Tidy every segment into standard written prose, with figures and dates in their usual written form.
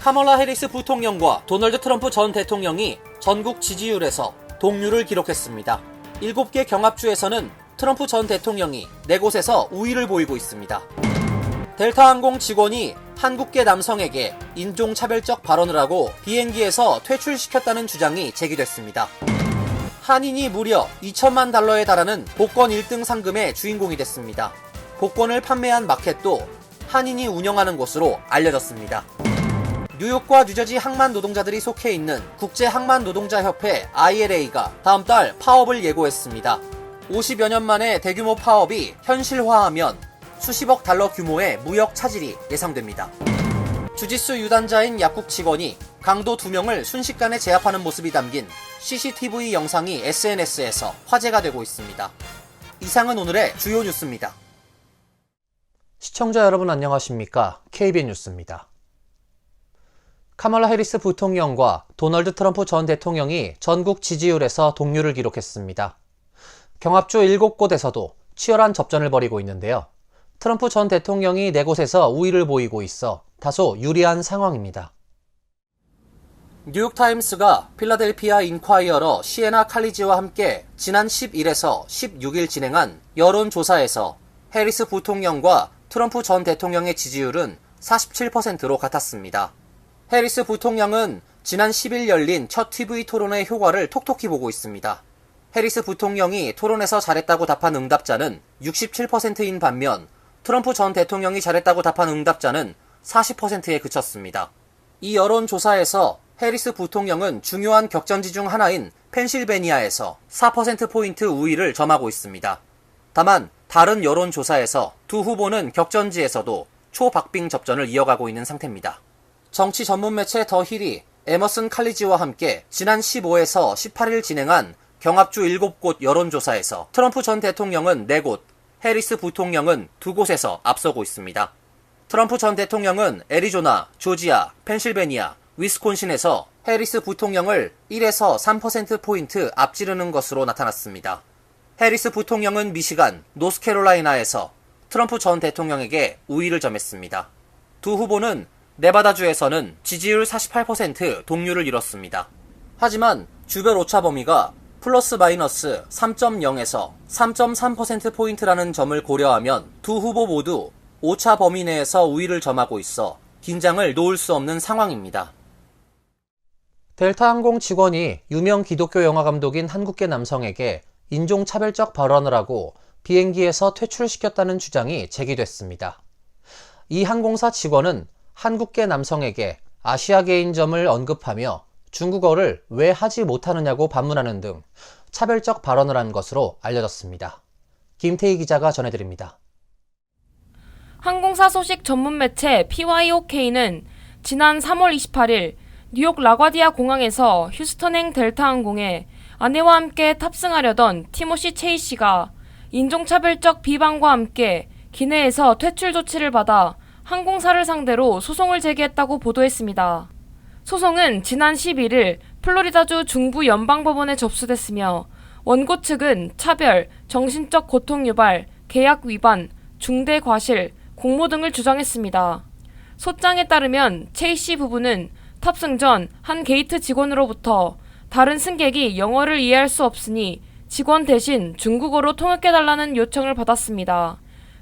카멀라 해리스 부통령과 도널드 트럼프 전 대통령이 전국 지지율에서 동률을 기록했습니다. 7개 경합주에서는 트럼프 전 대통령이 4곳에서 우위를 보이고 있습니다. 델타항공 직원이 한국계 남성에게 인종차별적 발언을 하고 비행기에서 퇴출시켰다는 주장이 제기됐습니다. 한인이 무려 2천만 달러에 달하는 복권 1등 상금의 주인공이 됐습니다. 복권을 판매한 마켓도 한인이 운영하는 곳으로 알려졌습니다. 뉴욕과 뉴저지 항만 노동자들이 속해 있는 국제항만노동자협회 ILA가 다음 달 파업을 예고했습니다. 50여 년 만에 대규모 파업이 현실화하면 수십억 달러 규모의 무역 차질이 예상됩니다. 주짓수 유단자인 약국 직원이 강도 2명을 순식간에 제압하는 모습이 담긴 CCTV 영상이 SNS에서 화제가 되고 있습니다. 이상은 오늘의 주요 뉴스입니다. 시청자 여러분 안녕하십니까? KBN 뉴스입니다. 카멀라 해리스 부통령과 도널드 트럼프 전 대통령이 전국 지지율에서 동률을 기록했습니다. 경합주 7곳에서도 치열한 접전을 벌이고 있는데요. 트럼프 전 대통령이 4곳에서 우위를 보이고 있어 다소 유리한 상황입니다. 뉴욕타임스가 필라델피아 인콰이어러 시에나 칼리지와 함께 지난 11에서 16일 진행한 여론조사에서 해리스 부통령과 트럼프 전 대통령의 지지율은 47%로 같았습니다. 해리스 부통령은 지난 10일 열린 첫 TV 토론의 효과를 톡톡히 보고 있습니다. 해리스 부통령이 토론에서 잘했다고 답한 응답자는 67%인 반면 트럼프 전 대통령이 잘했다고 답한 응답자는 40%에 그쳤습니다. 이 여론조사에서 해리스 부통령은 중요한 격전지 중 하나인 펜실베니아에서 4%포인트 우위를 점하고 있습니다. 다만 다른 여론조사에서 두 후보는 격전지에서도 초박빙 접전을 이어가고 있는 상태입니다. 정치 전문 매체 더 힐이 에머슨 칼리지와 함께 지난 15에서 18일 진행한 경합주 7곳 여론조사에서 트럼프 전 대통령은 4곳, 해리스 부통령은 2곳에서 앞서고 있습니다. 트럼프 전 대통령은 애리조나, 조지아, 펜실베니아, 위스콘신에서 해리스 부통령을 1에서 3%포인트 앞지르는 것으로 나타났습니다. 해리스 부통령은 미시간, 노스캐롤라이나에서 트럼프 전 대통령에게 우위를 점했습니다. 두 후보는 네바다주에서는 지지율 48% 동률을 이뤘습니다. 하지만 주별 오차 범위가 플러스 마이너스 3.0에서 3.3%포인트라는 점을 고려하면 두 후보 모두 오차 범위 내에서 우위를 점하고 있어 긴장을 놓을 수 없는 상황입니다. 델타항공 직원이 유명 기독교 영화 감독인 한국계 남성에게 인종차별적 발언을 하고 비행기에서 퇴출시켰다는 주장이 제기됐습니다. 이 항공사 직원은 한국계 남성에게 아시아계인 점을 언급하며 중국어를 왜 하지 못하느냐고 반문하는 등 차별적 발언을 한 것으로 알려졌습니다. 김태희 기자가 전해드립니다. 항공사 소식 전문 매체 PYOK는 지난 3월 28일 뉴욕 라과디아 공항에서 휴스턴행 델타항공에 아내와 함께 탑승하려던 티모시 체이 씨가 인종차별적 비방과 함께 기내에서 퇴출 조치를 받아 항공사를 상대로 소송을 제기했다고 보도했습니다. 소송은 지난 11일 플로리다주 중부 연방법원에 접수됐으며 원고 측은 차별, 정신적 고통 유발, 계약 위반, 중대 과실, 공모 등을 주장했습니다. 소장에 따르면 체이 씨 부부는 탑승 전 한 게이트 직원으로부터 다른 승객이 영어를 이해할 수 없으니 직원 대신 중국어로 통역해달라는 요청을 받았습니다.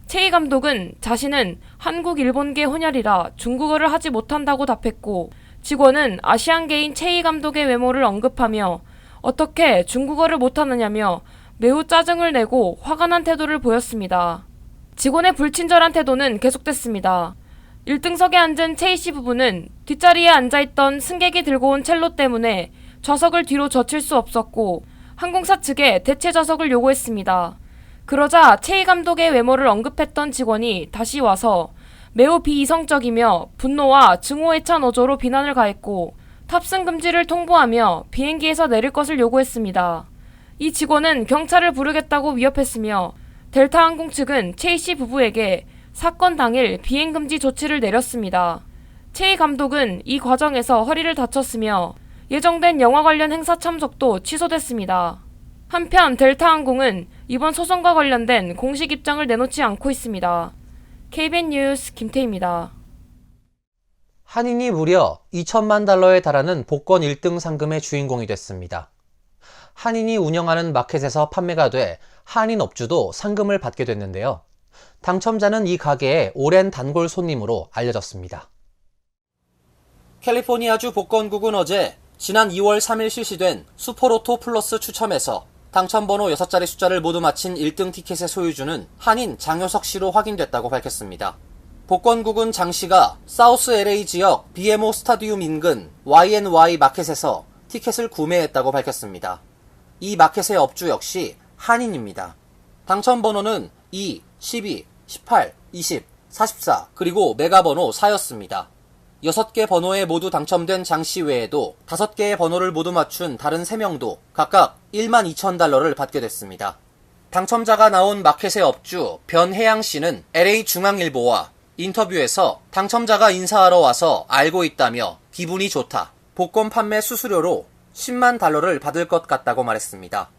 체이 감독은 자신은 한국 일본계 혼혈이라 중국어를 하지 못한다고 답했고 직원은 아시안계인 체이 감독의 외모를 언급하며 어떻게 중국어를 못하느냐며 매우 짜증을 내고 화가 난 태도를 보였습니다. 직원의 불친절한 태도는 계속됐습니다. 1등석에 앉은 체이 씨 부부는 뒷자리에 앉아있던 승객이 들고 온 첼로 때문에 좌석을 뒤로 젖힐 수 없었고 항공사 측에 대체 좌석을 요구했습니다. 그러자 체이 감독의 외모를 언급했던 직원이 다시 와서 매우 비이성적이며 분노와 증오에 찬 어조로 비난을 가했고 탑승 금지를 통보하며 비행기에서 내릴 것을 요구했습니다. 이 직원은 경찰을 부르겠다고 위협했으며 델타항공 측은 체이 씨 부부에게 사건 당일 비행 금지 조치를 내렸습니다. 체이 감독은 이 과정에서 허리를 다쳤으며 예정된 영화 관련 행사 참석도 취소됐습니다. 한편 델타항공은 이번 소송과 관련된 공식 입장을 내놓지 않고 있습니다. KBN 뉴스 김태희입니다. 한인이 무려 2천만 달러에 달하는 복권 1등 상금의 주인공이 됐습니다. 한인이 운영하는 마켓에서 판매가 돼 한인 업주도 상금을 받게 됐는데요. 당첨자는 이 가게의 오랜 단골 손님으로 알려졌습니다. 캘리포니아주 복권국은 어제 지난 2월 3일 실시된 슈퍼로토 플러스 추첨에서 당첨번호 6자리 숫자를 모두 맞힌 1등 티켓의 소유주는 한인 장효석 씨로 확인됐다고 밝혔습니다. 복권국은 장 씨가 사우스 LA 지역 BMO 스타디움 인근 YNY 마켓에서 티켓을 구매했다고 밝혔습니다. 이 마켓의 업주 역시 한인입니다. 당첨번호는 2, 12, 18, 20, 44 그리고 메가번호 4였습니다. 6개 번호에 모두 당첨된 장 씨 외에도 5개의 번호를 모두 맞춘 다른 3명도 각각 12,000달러를 받게 됐습니다. 당첨자가 나온 마켓의 업주 변혜양 씨는 LA 중앙일보와 인터뷰에서 당첨자가 인사하러 와서 알고 있다며 기분이 좋다. 복권 판매 수수료로 10만 달러를 받을 것 같다고 말했습니다.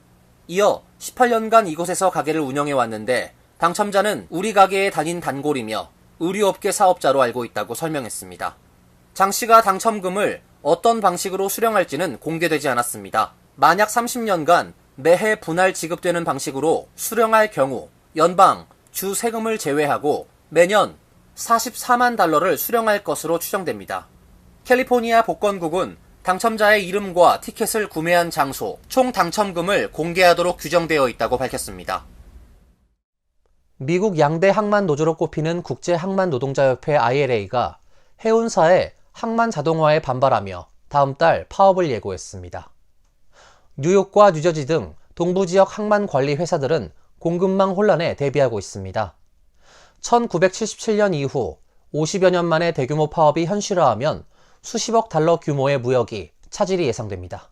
이어 18년간 이곳에서 가게를 운영해 왔는데 당첨자는 우리 가게에 다닌 단골이며 의류업계 사업자로 알고 있다고 설명했습니다. 장 씨가 당첨금을 어떤 방식으로 수령할지는 공개되지 않았습니다. 만약 30년간 매해 분할 지급되는 방식으로 수령할 경우 연방, 주 세금을 제외하고 매년 44만 달러를 수령할 것으로 추정됩니다. 캘리포니아 복권국은 당첨자의 이름과 티켓을 구매한 장소, 총 당첨금을 공개하도록 규정되어 있다고 밝혔습니다. 미국 양대 항만 노조로 꼽히는 국제항만노동자협회 ILA가 해운사의 항만 자동화에 반발하며 다음 달 파업을 예고했습니다. 뉴욕과 뉴저지 등 동부지역 항만 관리 회사들은 공급망 혼란에 대비하고 있습니다. 1977년 이후 50여 년 만에 대규모 파업이 현실화하면 수십억 달러 규모의 무역이 차질이 예상됩니다.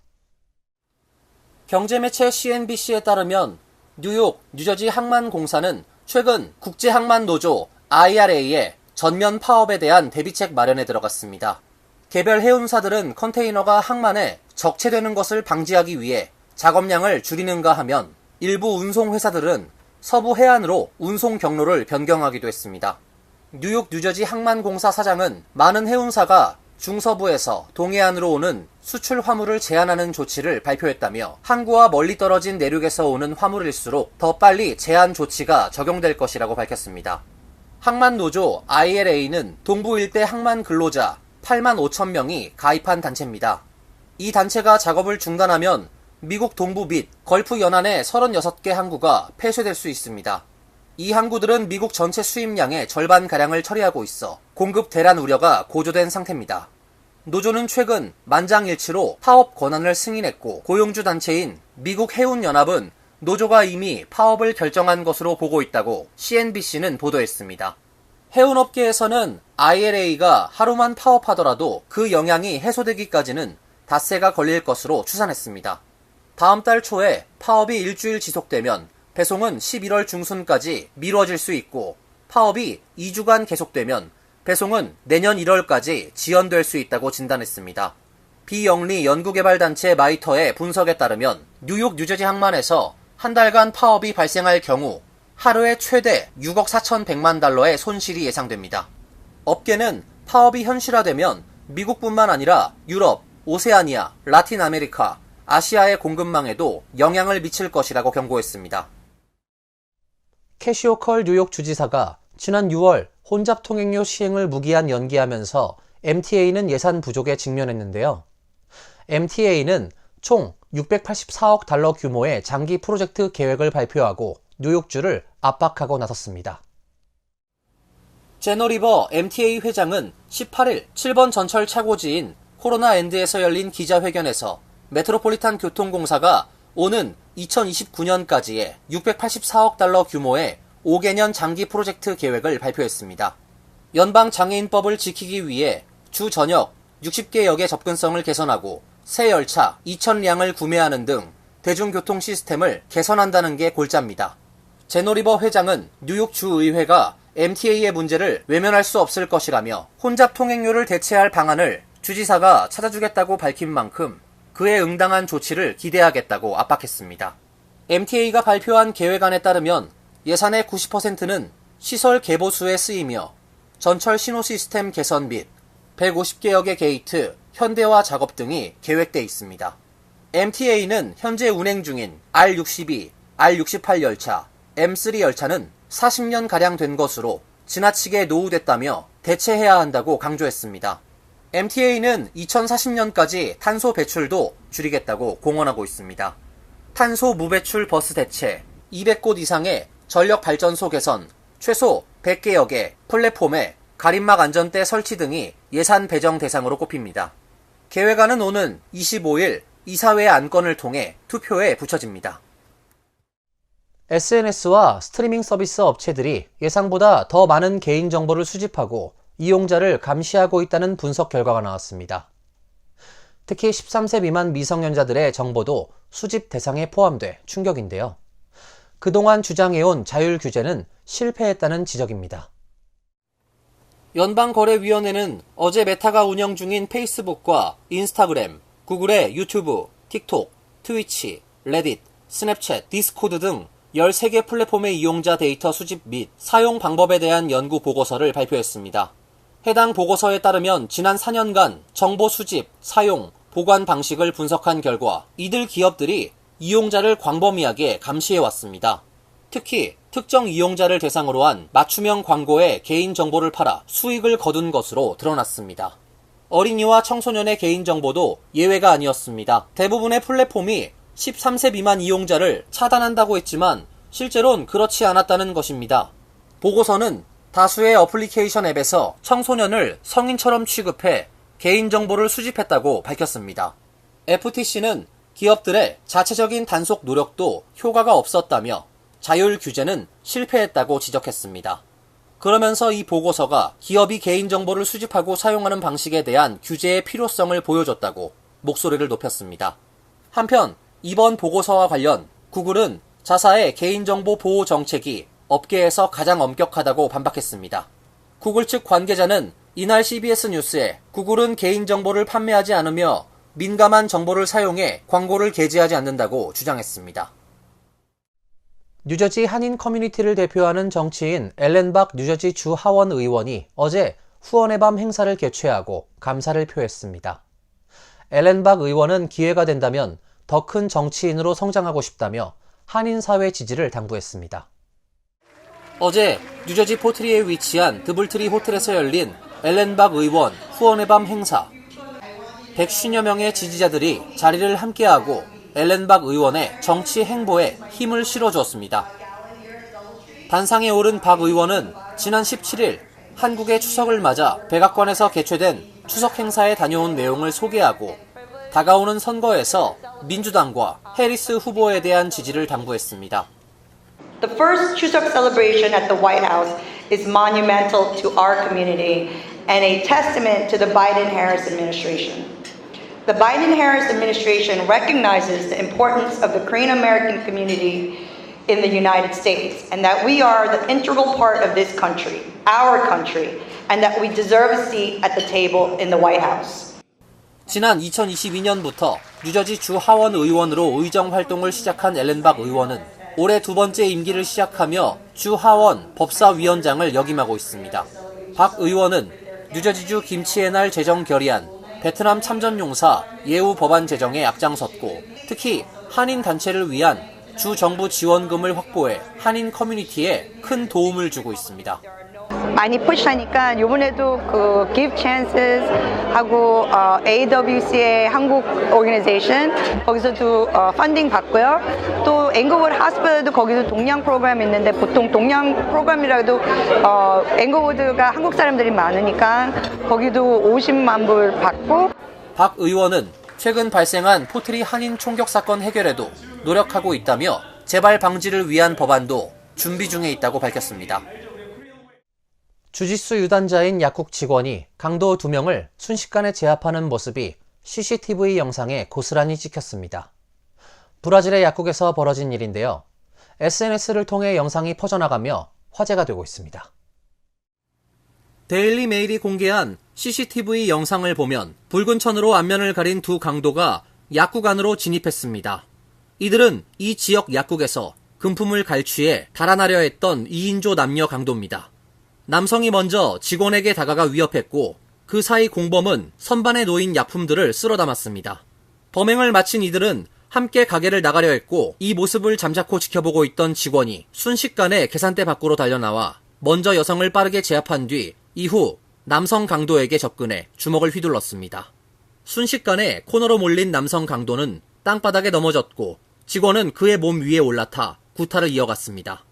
경제매체 CNBC에 따르면 뉴욕, 뉴저지 항만공사는 최근 국제항만노조 IRA의 전면 파업에 대한 대비책 마련에 들어갔습니다. 개별 해운사들은 컨테이너가 항만에 적체되는 것을 방지하기 위해 작업량을 줄이는가 하면 일부 운송회사들은 서부 해안으로 운송 경로를 변경하기도 했습니다. 뉴욕 뉴저지 항만공사 사장은 많은 해운사가 중서부에서 동해안으로 오는 수출 화물을 제한하는 조치를 발표했다며 항구와 멀리 떨어진 내륙에서 오는 화물일수록 더 빨리 제한 조치가 적용될 것이라고 밝혔습니다. 항만노조 ILA는 동부 일대 항만 근로자 8만 5천 명이 가입한 단체입니다. 이 단체가 작업을 중단하면 미국 동부 및 걸프 연안의 36개 항구가 폐쇄될 수 있습니다. 이 항구들은 미국 전체 수입량의 절반가량을 처리하고 있어 공급 대란 우려가 고조된 상태입니다. 노조는 최근 만장일치로 파업 권한을 승인했고 고용주 단체인 미국 해운연합은 노조가 이미 파업을 결정한 것으로 보고 있다고 CNBC는 보도했습니다. 해운업계에서는 ILA가 하루만 파업하더라도 그 영향이 해소되기까지는 닷새가 걸릴 것으로 추산했습니다. 다음 달 초에 파업이 일주일 지속되면 배송은 11월 중순까지 미뤄질 수 있고 파업이 2주간 계속되면 배송은 내년 1월까지 지연될 수 있다고 진단했습니다. 비영리 연구개발단체 마이터의 분석에 따르면 뉴욕 뉴저지 항만에서 한 달간 파업이 발생할 경우 하루에 최대 6억 4,100만 달러의 손실이 예상됩니다. 업계는 파업이 현실화되면 미국뿐만 아니라 유럽, 오세아니아, 라틴 아메리카, 아시아의 공급망에도 영향을 미칠 것이라고 경고했습니다. 캐시오 컬 뉴욕 주지사가 지난 6월 혼잡 통행료 시행을 무기한 연기하면서 MTA는 예산 부족에 직면했는데요. MTA는 총 684억 달러 규모의 장기 프로젝트 계획을 발표하고 뉴욕주를 압박하고 나섰습니다. 제너 리버 MTA 회장은 18일 7번 전철 차고지인 코로나엔드에서 열린 기자회견에서 메트로폴리탄 교통공사가 오는 2029년까지의 684억 달러 규모의 5개년 장기 프로젝트 계획을 발표했습니다. 연방장애인법을 지키기 위해 주 전역 60개 역의 접근성을 개선하고 새 열차 2,000량을 구매하는 등 대중교통 시스템을 개선한다는 게 골자입니다. 제노 리버 회장은 뉴욕 주의회가 MTA의 문제를 외면할 수 없을 것이라며 혼잡 통행료를 대체할 방안을 주지사가 찾아주겠다고 밝힌 만큼 그에 응당한 조치를 기대하겠다고 압박했습니다. MTA가 발표한 계획안에 따르면 예산의 90%는 시설 개보수에 쓰이며 전철 신호 시스템 개선 및 150개여 개 게이트, 현대화 작업 등이 계획돼 있습니다. MTA는 현재 운행 중인 R62, R68 열차, M3 열차는 40년가량 된 것으로 지나치게 노후됐다며 대체해야 한다고 강조했습니다. MTA는 2040년까지 탄소 배출도 줄이겠다고 공언하고 있습니다. 탄소 무배출 버스 대체, 200곳 이상의 전력 발전소 개선, 최소 100개여 개 플랫폼에 가림막 안전대 설치 등이 예산 배정 대상으로 꼽힙니다. 계획안은 오는 25일 이사회 안건을 통해 투표에 붙여집니다. SNS와 스트리밍 서비스 업체들이 예상보다 더 많은 개인정보를 수집하고 이용자를 감시하고 있다는 분석 결과가 나왔습니다. 특히 13세 미만 미성년자들의 정보도 수집 대상에 포함돼 충격인데요. 그동안 주장해온 자율 규제는 실패했다는 지적입니다. 연방거래위원회는 어제 메타가 운영 중인 페이스북과 인스타그램, 구글의 유튜브, 틱톡, 트위치, 레딧, 스냅챗, 디스코드 등 13개 플랫폼의 이용자 데이터 수집 및 사용 방법에 대한 연구 보고서를 발표했습니다. 해당 보고서에 따르면 지난 4년간 정보 수집, 사용, 보관 방식을 분석한 결과 이들 기업들이 이용자를 광범위하게 감시해왔습니다. 특히 특정 이용자를 대상으로 한 맞춤형 광고에 개인정보를 팔아 수익을 거둔 것으로 드러났습니다. 어린이와 청소년의 개인정보도 예외가 아니었습니다. 대부분의 플랫폼이 13세 미만 이용자를 차단한다고 했지만 실제로는 그렇지 않았다는 것입니다. 보고서는 다수의 어플리케이션 앱에서 청소년을 성인처럼 취급해 개인정보를 수집했다고 밝혔습니다. FTC는 기업들의 자체적인 단속 노력도 효과가 없었다며 자율 규제는 실패했다고 지적했습니다. 그러면서 이 보고서가 기업이 개인정보를 수집하고 사용하는 방식에 대한 규제의 필요성을 보여줬다고 목소리를 높였습니다. 한편 이번 보고서와 관련 구글은 자사의 개인정보 보호 정책이 업계에서 가장 엄격하다고 반박했습니다. 구글 측 관계자는 이날 CBS 뉴스에 구글은 개인정보를 판매하지 않으며 민감한 정보를 사용해 광고를 게재하지 않는다고 주장했습니다. 뉴저지 한인 커뮤니티를 대표하는 정치인 앨런 박 뉴저지 주 하원 의원이 어제 후원의 밤 행사를 개최하고 감사를 표했습니다. 앨런 박 의원은 기회가 된다면 더 큰 정치인으로 성장하고 싶다며 한인 사회 지지를 당부했습니다. 어제 뉴저지 포트리에 위치한 드블트리 호텔에서 열린 앨런 박 의원 후원의 밤 행사. 150여 명의 지지자들이 자리를 함께하고 앨런 박 의원의 정치 행보에 힘을 실어주었습니다. 단상에 오른 박 의원은 지난 17일 한국의 추석을 맞아 백악관에서 개최된 추석 행사에 다녀온 내용을 소개하고 다가오는 선거에서 민주당과 해리스 후보에 대한 지지를 당부했습니다. The first Chuseok celebration at the White House is monumental to our community and a testament to the Biden-Harris administration. The Biden-Harris administration recognizes the importance of the Korean American community in the United States and that we are the integral part of this country, our country, and that we deserve a seat at the table in the White House. 지난 2022년부터 뉴저지 주 하원 의원으로 의정 활동을 시작한 앨런 박 의원은 올해 두 번째 임기를 시작하며 주 하원 법사위원장을 역임하고 있습니다. 박 의원은 뉴저지주 김치의 날 제정 결의안, 베트남 참전용사 예우 법안 제정에 앞장섰고 특히 한인 단체를 위한 주 정부 지원금을 확보해 한인 커뮤니티에 큰 도움을 주고 있습니다. 많이 푸시하니까 이번에도 그 Give Chances 하고 AWC의 한국 오르가니제이션 거기서도 펀딩 받고요. 또 앵거워드 하스피털도 거기서 동양 프로그램 있는데 보통 동양 프로그램이라도 앵거워드가 한국 사람들이 많으니까 거기도 50만 불 받고. 박 의원은 최근 발생한 포트리 한인 총격 사건 해결에도 노력하고 있다며 재발 방지를 위한 법안도 준비 중에 있다고 밝혔습니다. 주짓수 유단자인 약국 직원이 강도 2명을 순식간에 제압하는 모습이 CCTV 영상에 고스란히 찍혔습니다. 브라질의 약국에서 벌어진 일인데요. SNS를 통해 영상이 퍼져나가며 화제가 되고 있습니다. 데일리 메일이 공개한 CCTV 영상을 보면 붉은 천으로 안면을 가린 두 강도가 약국 안으로 진입했습니다. 이들은 이 지역 약국에서 금품을 갈취해 달아나려 했던 2인조 남녀 강도입니다. 남성이 먼저 직원에게 다가가 위협했고 그 사이 공범은 선반에 놓인 약품들을 쓸어 담았습니다. 범행을 마친 이들은 함께 가게를 나가려 했고 이 모습을 잠자코 지켜보고 있던 직원이 순식간에 계산대 밖으로 달려나와 먼저 여성을 빠르게 제압한 뒤 이후 남성 강도에게 접근해 주먹을 휘둘렀습니다. 순식간에 코너로 몰린 남성 강도는 땅바닥에 넘어졌고 직원은 그의 몸 위에 올라타 구타를 이어갔습니다.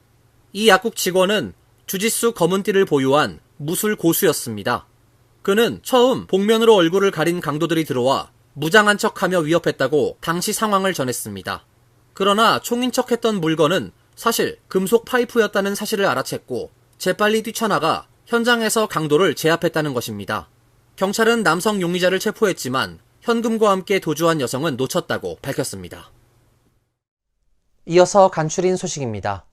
이 약국 직원은 주짓수 검은띠를 보유한 무술 고수였습니다. 그는 처음 복면으로 얼굴을 가린 강도들이 들어와 무장한 척하며 위협했다고 당시 상황을 전했습니다. 그러나 총인 척했던 물건은 사실 금속 파이프였다는 사실을 알아챘고 재빨리 뛰쳐나가 현장에서 강도를 제압했다는 것입니다. 경찰은 남성 용의자를 체포했지만 현금과 함께 도주한 여성은 놓쳤다고 밝혔습니다. 이어서 간추린 소식입니다.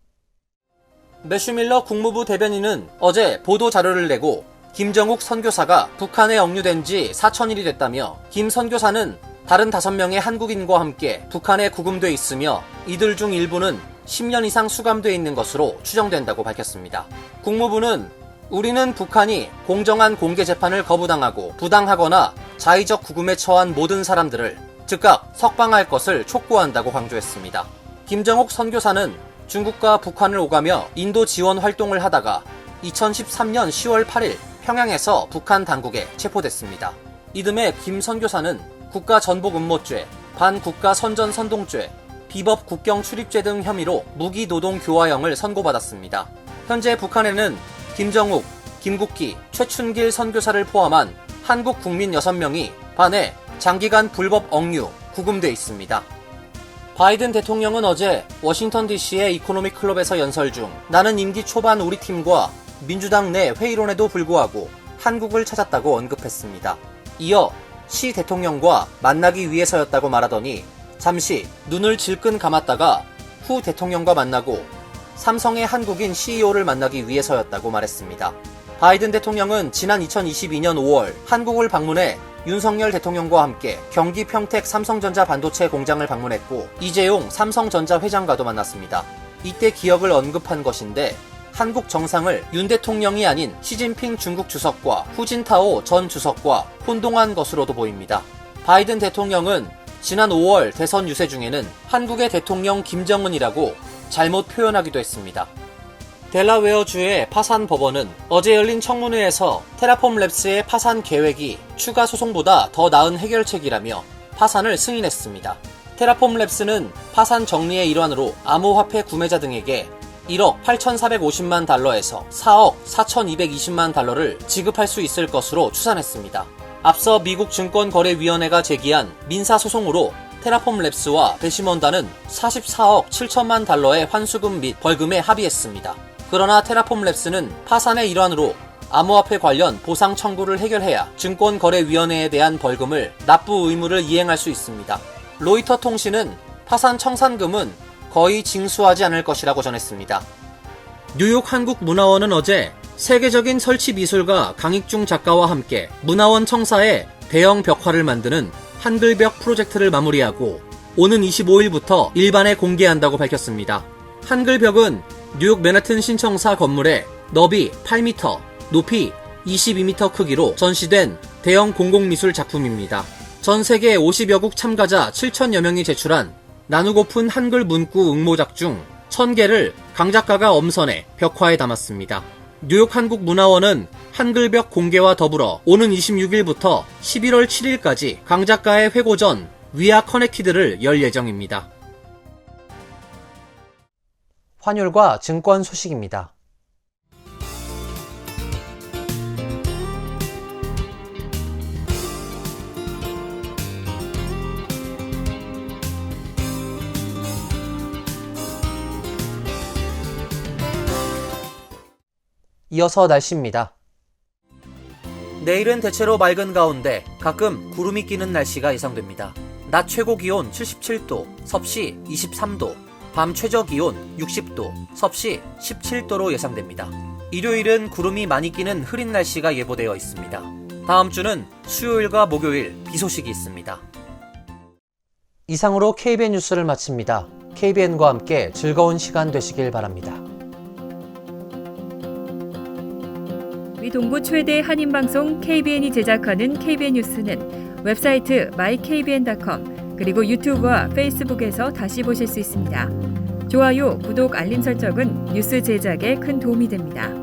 매슈 밀러 국무부 대변인은 어제 보도 자료를 내고 김정욱 선교사가 북한에 억류된 지 4,000일이 됐다며 김 선교사는 다른 5명의 한국인과 함께 북한에 구금돼 있으며 이들 중 일부는 10년 이상 수감돼 있는 것으로 추정된다고 밝혔습니다. 국무부는 우리는 북한이 공정한 공개 재판을 거부당하고 부당하거나 자의적 구금에 처한 모든 사람들을 즉각 석방할 것을 촉구한다고 강조했습니다. 김정욱 선교사는 중국과 북한을 오가며 인도 지원 활동을 하다가 2013년 10월 8일 평양에서 북한 당국에 체포됐습니다. 이듬해 김 선교사는 국가전복음모죄, 반국가선전선동죄, 비법 국경 출입죄 등 혐의로 무기노동 교화형을 선고받았습니다. 현재 북한에는 김정욱, 김국기, 최춘길 선교사를 포함한 한국 국민 6명이 반해 장기간 불법 억류, 구금돼 있습니다. 바이든 대통령은 어제 워싱턴 DC의 이코노믹 클럽에서 연설 중 나는 임기 초반 우리 팀과 민주당 내 회의론에도 불구하고 한국을 찾았다고 언급했습니다. 이어 시 대통령과 만나기 위해서였다고 말하더니 잠시 눈을 질끈 감았다가 후 대통령과 만나고 삼성의 한국인 CEO를 만나기 위해서였다고 말했습니다. 바이든 대통령은 지난 2022년 5월 한국을 방문해 윤석열 대통령과 함께 경기 평택 삼성전자 반도체 공장을 방문했고 이재용 삼성전자 회장과도 만났습니다. 이때 기억을 언급한 것인데 한국 정상을 윤 대통령이 아닌 시진핑 중국 주석과 후진타오 전 주석과 혼동한 것으로도 보입니다. 바이든 대통령은 지난 5월 대선 유세 중에는 한국의 대통령 김정은이라고 잘못 표현하기도 했습니다. 델라웨어주의 파산 법원은 어제 열린 청문회에서 테라폼 랩스의 파산 계획이 추가 소송보다 더 나은 해결책이라며 파산을 승인했습니다. 테라폼 랩스는 파산 정리의 일환으로 암호화폐 구매자 등에게 1억 8,450만 달러에서 4억 4,220만 달러를 지급할 수 있을 것으로 추산했습니다. 앞서 미국 증권거래위원회가 제기한 민사소송으로 테라폼 랩스와 배심원단은 44억 7천만 달러의 환수금 및 벌금에 합의했습니다. 그러나 테라폼 랩스는 파산의 일환으로 암호화폐 관련 보상 청구를 해결해야 증권거래위원회에 대한 벌금을 납부 의무를 이행할 수 있습니다. 로이터 통신은 파산 청산금은 거의 징수하지 않을 것이라고 전했습니다. 뉴욕 한국문화원은 어제 세계적인 설치미술가 강익중 작가와 함께 문화원 청사에 대형 벽화를 만드는 한글벽 프로젝트를 마무리하고 오는 25일부터 일반에 공개한다고 밝혔습니다. 한글벽은 뉴욕 맨하튼 신청사 건물에 너비 8m, 높이 22m 크기로 전시된 대형 공공미술 작품입니다. 전 세계 50여국 참가자 7천여 명이 제출한 나누고픈 한글 문구 응모작 중 1000개를 강 작가가 엄선해 벽화에 담았습니다. 뉴욕 한국문화원은 한글벽 공개와 더불어 오는 26일부터 11월 7일까지 강 작가의 회고전 위아 커넥티드를 열 예정입니다. 환율과 증권 소식입니다. 이어서 날씨입니다. 내일은 대체로 맑은 가운데 가끔 구름이 끼는 날씨가 예상됩니다. 낮 최고 기온 77도, 섭씨 23도, 밤 최저 기온 60도, 섭씨 17도로 예상됩니다. 일요일은 구름이 많이 끼는 흐린 날씨가 예보되어 있습니다. 다음 주는 수요일과 목요일 비 소식이 있습니다. 이상으로 KBN 뉴스를 마칩니다. KBN과 함께 즐거운 시간 되시길 바랍니다. 우리 동부 최대 한인방송 KBN이 제작하는 KBN 뉴스는 웹사이트 mykbn.com 그리고 유튜브와 페이스북에서 다시 보실 수 있습니다. 좋아요, 구독, 알림 설정은 뉴스 제작에 큰 도움이 됩니다.